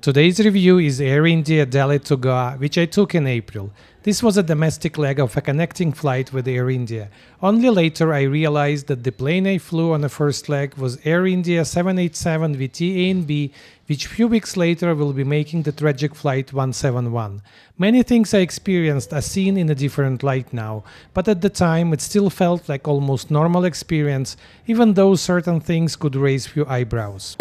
Today's review is Air India Delhi to Goa, which I took in April. This was a domestic leg of a connecting flight with Air India. Only later I realized that the plane I flew on the first leg was Air India 787 with A and B, which few weeks later will be making the tragic flight 171. Many things I experienced are seen in a different light now, but at the time it still felt like almost normal experience, even though certain things could raise few eyebrows.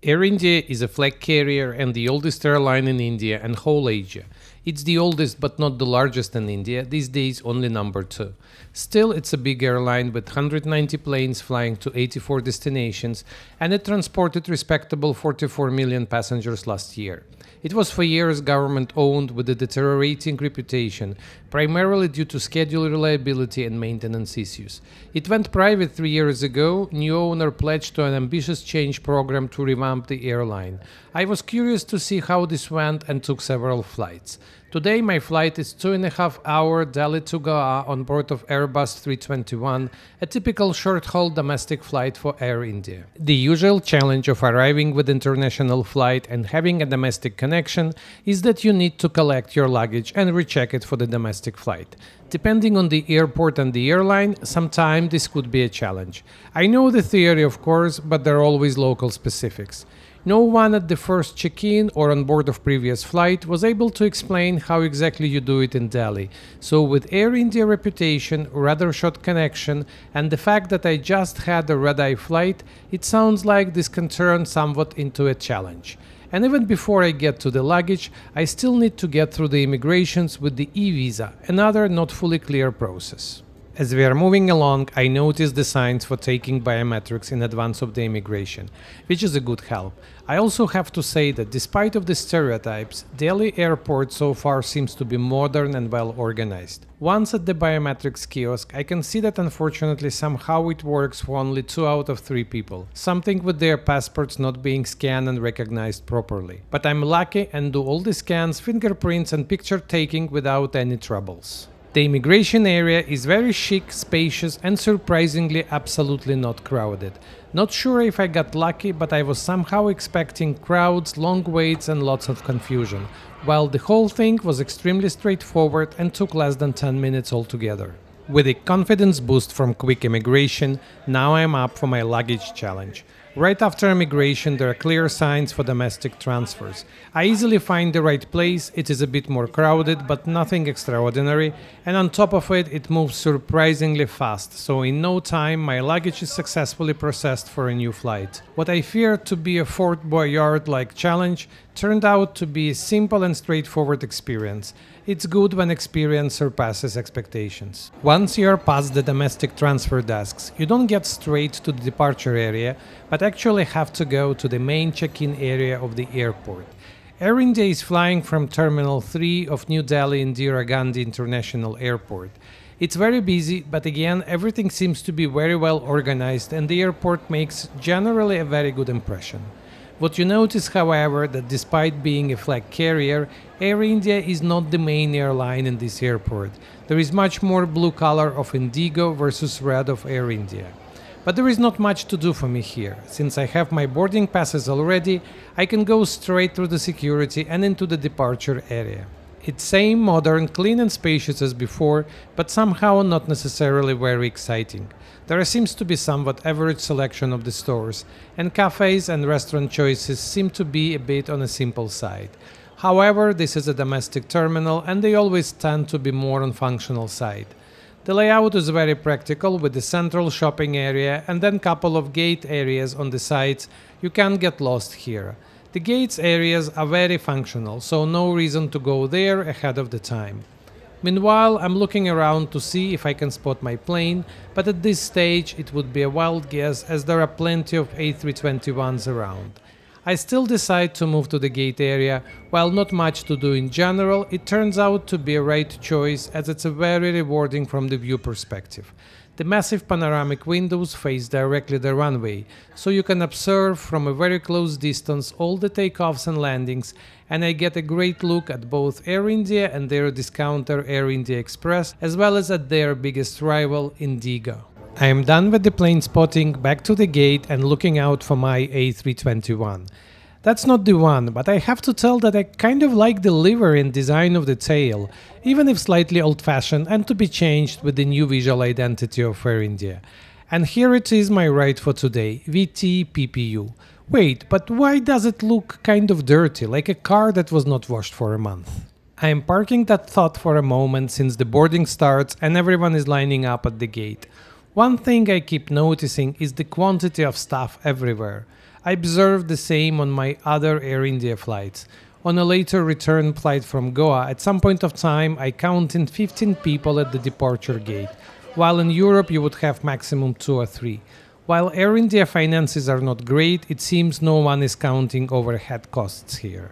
Air India is a flag carrier and the oldest airline in India and whole Asia. It's the oldest but not the largest in India, these days only number 2. Still, it's a big airline with 190 planes flying to 84 destinations, and it transported respectable 44 million passengers last year. It was for years government-owned with a deteriorating reputation, primarily due to schedule reliability and maintenance issues. It went private 3 years ago. New owner pledged to an ambitious change program to revamp the airline. I was curious to see how this went and took several flights. Today my flight is 2.5-hour Delhi to Goa on board of Airbus A321, a typical short-haul domestic flight for Air India. The usual challenge of arriving with international flight and having a domestic connection is that you need to collect your luggage and recheck it for the domestic flight. Depending on the airport and the airline, sometimes this could be a challenge. I know the theory, of course, but there are always local specifics. No one at the first check-in or on board of previous flight was able to explain how exactly you do it in Delhi. So with Air India reputation, rather short connection, and the fact that I just had a red-eye flight, it sounds like this can turn somewhat into a challenge. And even before I get to the luggage, I still need to get through the immigrations with the e-visa, another not fully clear process. As we are moving along, I noticed the signs for taking biometrics in advance of the immigration, which is a good help. I also have to say that despite of the stereotypes, Delhi airport so far seems to be modern and well organized. Once at the biometrics kiosk, I can see that unfortunately somehow it works for only 2 out of 3 people, something with their passports not being scanned and recognized properly. But I'm lucky and do all the scans, fingerprints and picture taking without any troubles. The immigration area is very chic, spacious and surprisingly absolutely not crowded. Not sure if I got lucky, but I was somehow expecting crowds, long waits and lots of confusion, while the whole thing was extremely straightforward and took less than 10 minutes altogether. With a confidence boost from quick immigration, now I am up for my luggage challenge. Right after immigration, there are clear signs for domestic transfers. I easily find the right place. It is a bit more crowded, but nothing extraordinary, and on top of it, it moves surprisingly fast, so in no time my luggage is successfully processed for a new flight. What I feared to be a Fort Boyard-like challenge turned out to be a simple and straightforward experience. It's good when experience surpasses expectations. Once you're past the domestic transfer desks, you don't get straight to the departure area, but actually have to go to the main check-in area of the airport. Air India is flying from Terminal 3 of New Delhi Indira Gandhi International Airport. It's very busy, but again, everything seems to be very well organized and the airport makes generally a very good impression. What you notice, however, that despite being a flag carrier, Air India is not the main airline in this airport. There is much more blue color of Indigo versus red of Air India. But there is not much to do for me here. Since I have my boarding passes already, I can go straight through the security and into the departure area. It's same modern, clean and spacious as before, but somehow not necessarily very exciting. There seems to be somewhat average selection of the stores, and cafes and restaurant choices seem to be a bit on a simple side. However, this is a domestic terminal and they always tend to be more on functional side. The layout is very practical with the central shopping area and then couple of gate areas on the sides. You can't get lost here. The gates areas are very functional, so no reason to go there ahead of the time. Meanwhile, I'm looking around to see if I can spot my plane, but at this stage it would be a wild guess as there are plenty of A321s around. I still decide to move to the gate area. While not much to do in general, it turns out to be a right choice as it's a very rewarding from the view perspective. The massive panoramic windows face directly the runway, so you can observe from a very close distance all the takeoffs and landings, and I get a great look at both Air India and their discounter Air India Express, as well as at their biggest rival, Indigo. I am done with the plane spotting, back to the gate and looking out for my A321. That's not the one, but I have to tell that I kind of like the livery and design of the tail, even if slightly old-fashioned and to be changed with the new visual identity of Air India. And here it is, my ride for today, VT-PPU. Wait, but why does it look kind of dirty, like a car that was not washed for a month? I am parking that thought for a moment since the boarding starts and everyone is lining up at the gate. One thing I keep noticing is the quantity of staff everywhere. I observed the same on my other Air India flights. On a later return flight from Goa, at some point of time I counted 15 people at the departure gate, while in Europe you would have maximum 2 or 3. While Air India finances are not great, it seems no one is counting overhead costs here.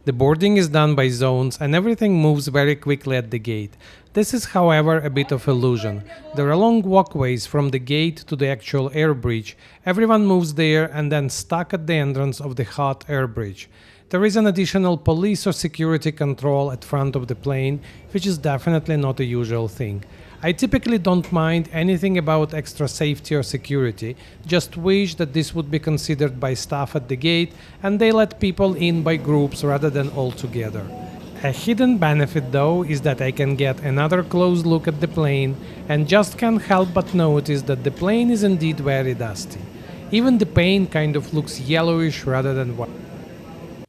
The boarding is done by zones and everything moves very quickly at the gate. This is, however, a bit of illusion. There are long walkways from the gate to the actual air bridge. Everyone moves there and then stuck at the entrance of the hot air bridge. There is an additional police or security control at front of the plane, which is definitely not a usual thing. I typically don't mind anything about extra safety or security, just wish that this would be considered by staff at the gate and they let people in by groups rather than all together. A hidden benefit though is that I can get another close look at the plane and just can't help but notice that the plane is indeed very dusty. Even the paint kind of looks yellowish rather than white.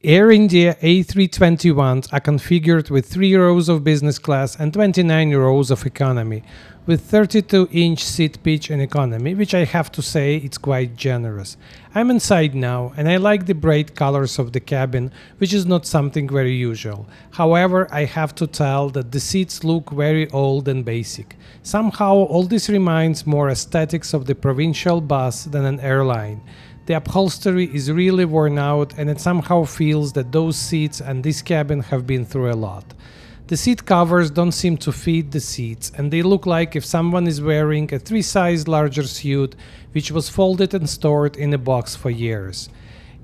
Air India A321s are configured with 3 rows of business class and 29 rows of economy, with 32-inch seat pitch in economy, which I have to say it's quite generous. I'm inside now and I like the bright colors of the cabin, which is not something very usual. However, I have to tell that the seats look very old and basic. Somehow all this reminds more aesthetics of the provincial bus than an airline. The upholstery is really worn out and it somehow feels that those seats and this cabin have been through a lot. The seat covers don't seem to fit the seats and they look like if someone is wearing a 3 size larger suit which was folded and stored in a box for years.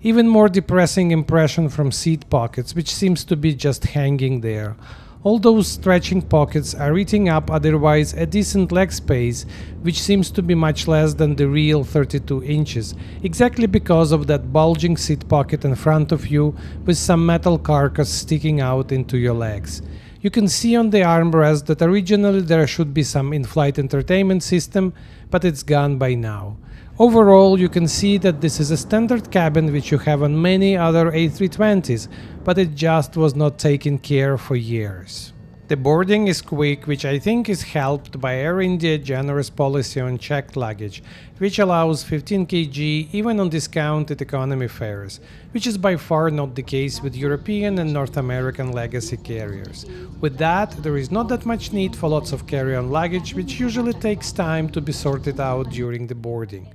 Even more depressing impression from seat pockets, which seems to be just hanging there. All those stretching pockets are eating up otherwise a decent leg space, which seems to be much less than the real 32 inches, exactly because of that bulging seat pocket in front of you with some metal carcass sticking out into your legs. You can see on the armrest that originally there should be some in-flight entertainment system, but it's gone by now. Overall, you can see that this is a standard cabin which you have on many other A320s, but it just was not taken care of for years. The boarding is quick, which I think is helped by Air India's generous policy on checked luggage, which allows 15 kg even on discounted economy fares, which is by far not the case with European and North American legacy carriers. With that, there is not that much need for lots of carry-on luggage, which usually takes time to be sorted out during the boarding.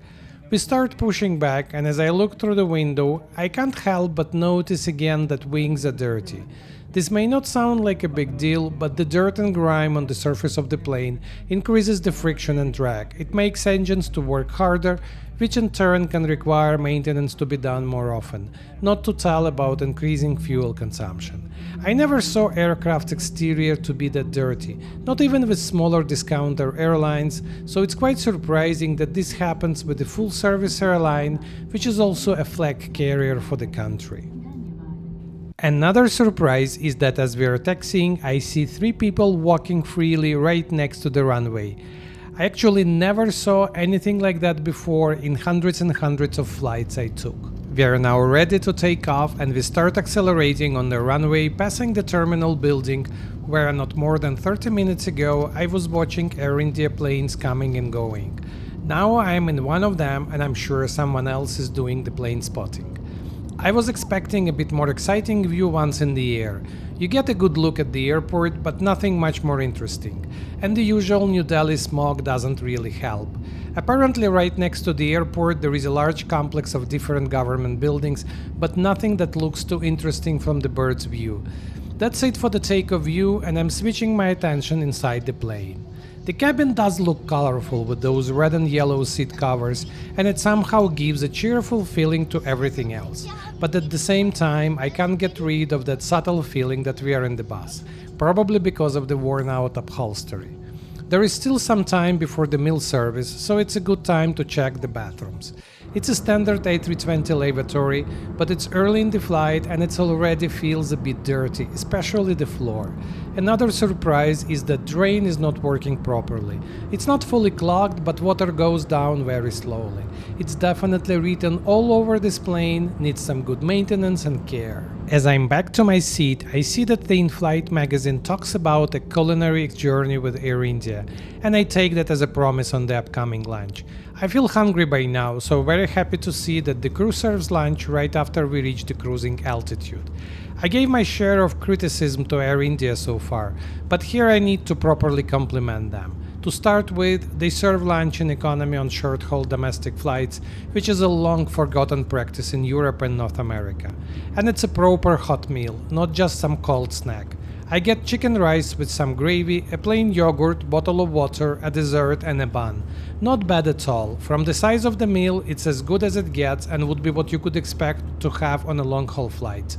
We start pushing back, and as I look through the window, I can't help but notice again that wings are dirty. This may not sound like a big deal, but the dirt and grime on the surface of the plane increases the friction and drag. It makes engines to work harder, which in turn can require maintenance to be done more often, not to tell about increasing fuel consumption. I never saw aircraft exterior to be that dirty, not even with smaller discounter airlines, so it's quite surprising that this happens with a full-service airline, which is also a flag carrier for the country. Another surprise is that as we are taxiing, I see 3 people walking freely right next to the runway. I actually never saw anything like that before in hundreds and hundreds of flights I took. We are now ready to take off and we start accelerating on the runway, passing the terminal building where not more than 30 minutes ago I was watching Air India planes coming and going. Now I am in one of them and I'm sure someone else is doing the plane spotting. I was expecting a bit more exciting view once in the air. You get a good look at the airport, but nothing much more interesting. And the usual New Delhi smog doesn't really help. Apparently right next to the airport there is a large complex of different government buildings, but nothing that looks too interesting from the bird's view. That's it for the takeoff view, and I'm switching my attention inside the plane. The cabin does look colorful with those red and yellow seat covers, and it somehow gives a cheerful feeling to everything else. But at the same time, I can't get rid of that subtle feeling that we are in the bus, probably because of the worn out upholstery. There is still some time before the meal service, so it's a good time to check the bathrooms. It's a standard A320 lavatory, but it's early in the flight and it already feels a bit dirty, especially the floor. Another surprise is that drain is not working properly. It's not fully clogged, but water goes down very slowly. It's definitely written all over this plane, needs some good maintenance and care. As I'm back to my seat, I see that the In-Flight magazine talks about a culinary journey with Air India, and I take that as a promise on the upcoming lunch. I feel hungry by now, so very happy to see that the crew serves lunch right after we reach the cruising altitude. I gave my share of criticism to Air India so far, but here I need to properly compliment them. To start with, they serve lunch in economy on short-haul domestic flights, which is a long-forgotten practice in Europe and North America. And it's a proper hot meal, not just some cold snack. I get chicken rice with some gravy, a plain yogurt, bottle of water, a dessert and a bun. Not bad at all. From the size of the meal, it's as good as it gets and would be what you could expect to have on a long-haul flight.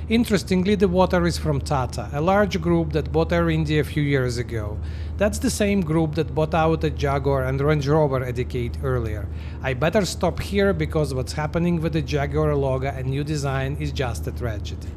Interestingly, the water is from Tata, a large group that bought Air India a few years ago. That's the same group that bought out a Jaguar and Range Rover a decade earlier. I better stop here because what's happening with the Jaguar logo and new design is just a tragedy.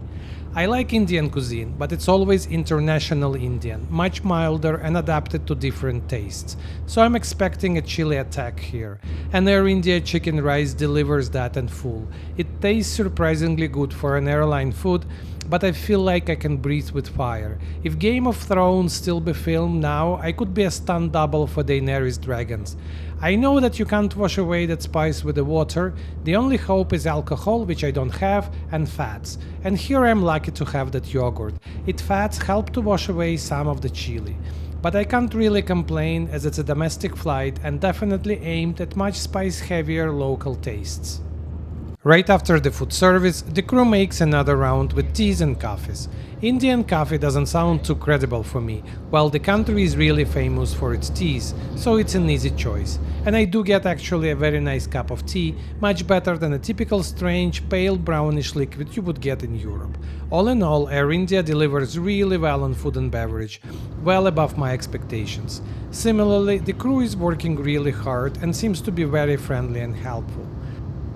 I like Indian cuisine, but it's always international Indian, much milder and adapted to different tastes. So I'm expecting a chili attack here. And Air India chicken rice delivers that in full. It tastes surprisingly good for an airline food, but I feel like I can breathe with fire. If Game of Thrones still be filmed now, I could be a stunt double for Daenerys Dragons. I know that you can't wash away that spice with the water. The only hope is alcohol, which I don't have, and fats. And here I'm lucky to have that yogurt. Its fats help to wash away some of the chili. But I can't really complain as it's a domestic flight and definitely aimed at much spice-heavier local tastes. Right after the food service, the crew makes another round with teas and coffees. Indian coffee doesn't sound too credible for me, while the country is really famous for its teas, so it's an easy choice. And I do get actually a very nice cup of tea, much better than a typical strange pale brownish liquid you would get in Europe. All in all, Air India delivers really well on food and beverage, well above my expectations. Similarly, the crew is working really hard and seems to be very friendly and helpful.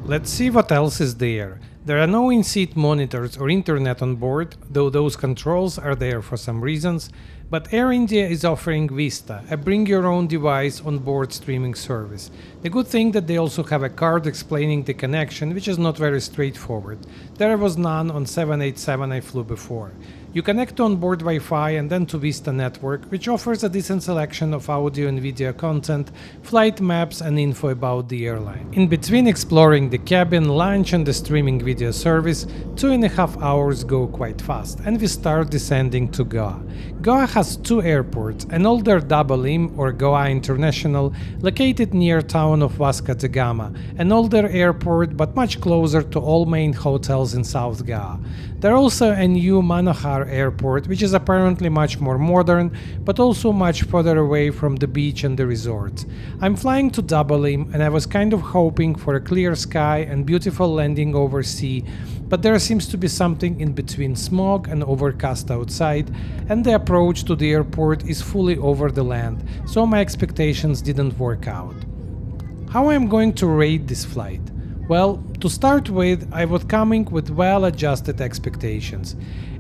Let's see what else is there. There are no in-seat monitors or internet on board, though those controls are there for some reasons, but Air India is offering Vista, a bring-your-own-device on-board streaming service. The good thing that they also have a card explaining the connection, which is not very straightforward. There was none on 787 I flew before. You connect to onboard Wi-Fi and then to Vista network, which offers a decent selection of audio and video content, flight maps and info about the airline. In between exploring the cabin, lunch and the streaming video service, 2.5 hours go quite fast and we start descending to Goa. Goa has two airports, an older Dabolim or Goa International, located near town of Vasco da Gama, an older airport but much closer to all main hotels in South Goa. There also a new Manohar airport, which is apparently much more modern, but also much further away from the beach and the resorts. I'm flying to Dabolim and I was kind of hoping for a clear sky and beautiful landing over sea, but there seems to be something in between smog and overcast outside, and the approach to the airport is fully over the land, so my expectations didn't work out. How am I going to rate this flight? Well, to start with, I was coming with well-adjusted expectations.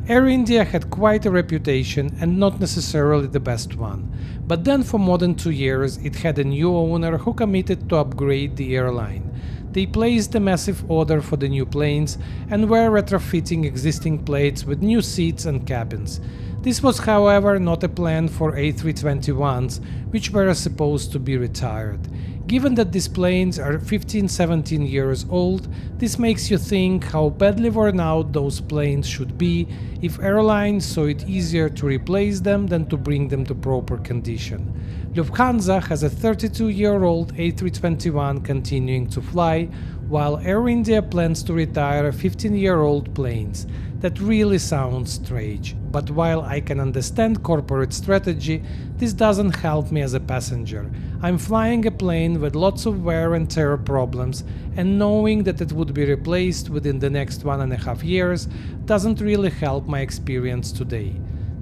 Air India had quite a reputation and not necessarily the best one. But then for more than 2 years, it had a new owner who committed to upgrade the airline. They placed a massive order for the new planes and were retrofitting existing planes with new seats and cabins. This was, however, not a plan for A321s, which were supposed to be retired. Given that these planes are 15-17 years old, this makes you think how badly worn out those planes should be if airlines saw it easier to replace them than to bring them to proper condition. Lufthansa has a 32-year-old A321 continuing to fly, while Air India plans to retire 15-year-old planes. That really sounds strange. but while I can understand corporate strategy, this doesn't help me as a passenger. I'm flying a plane with lots of wear and tear problems, and knowing that it would be replaced within the next 1.5 years doesn't really help my experience today.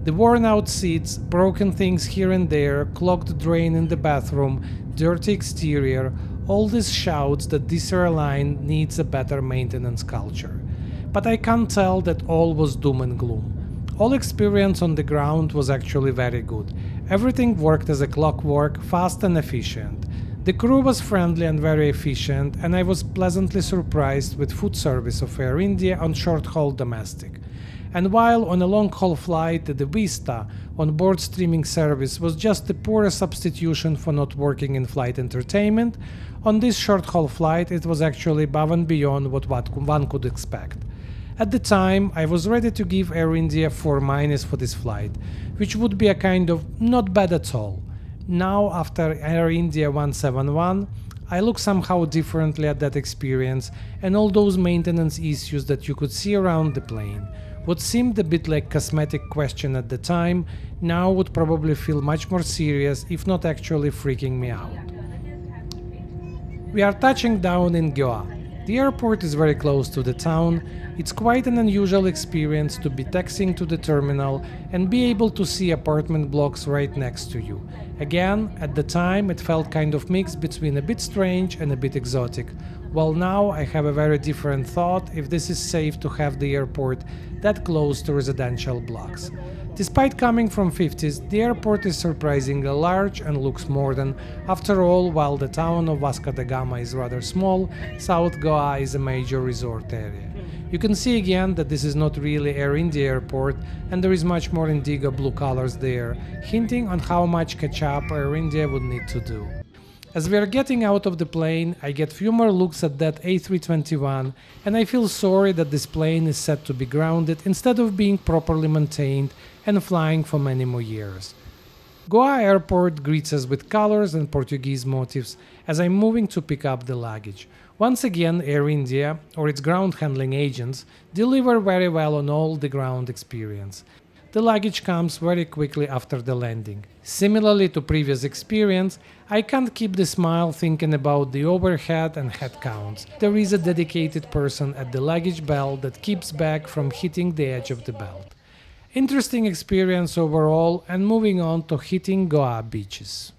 The worn out seats, broken things here and there, clogged drain in the bathroom, dirty exterior, all this shouts that this airline needs a better maintenance culture. But I can't tell that all was doom and gloom. All experience on the ground was actually very good. Everything worked as a clockwork, fast and efficient. The crew was friendly and very efficient, and I was pleasantly surprised with food service of Air India on short-haul domestic. And while on a long-haul flight, the Vista on-board streaming service was just a poor substitution for not working in-flight entertainment, on this short-haul flight it was actually above and beyond what one could expect. At the time, I was ready to give Air India 4- for this flight, which would be a kind of not bad at all. Now, after Air India 171, I look somehow differently at that experience and all those maintenance issues that you could see around the plane. What seemed a bit like cosmetic question at the time, now would probably feel much more serious, if not actually freaking me out. We are touching down in Goa. The airport is very close to the town. It's quite an unusual experience to be taxiing to the terminal and be able to see apartment blocks right next to you. Again, at the time it felt kind of mixed between a bit strange and a bit exotic, while now I have a very different thought if this is safe to have the airport that close to residential blocks. Despite coming from 50s, the airport is surprisingly large and looks modern. After all, while the town of Vasco da Gama is rather small, South Goa is a major resort area. You can see again that this is not really Air India airport and there is much more indigo blue colors there, hinting on how much catch-up Air India would need to do. As we are getting out of the plane, I get few more looks at that A321 and I feel sorry that this plane is set to be grounded instead of being properly maintained and flying for many more years. Goa Airport greets us with colors and Portuguese motifs as I'm moving to pick up the luggage. Once again, Air India, or its ground handling agents, deliver very well on all the ground experience. The luggage comes very quickly after the landing. Similarly to previous experience, I can't keep the smile thinking about the overhead and head counts. There is a dedicated person at the luggage belt that keeps bag from hitting the edge of the belt. Interesting experience overall, and moving on to hitting Goa beaches.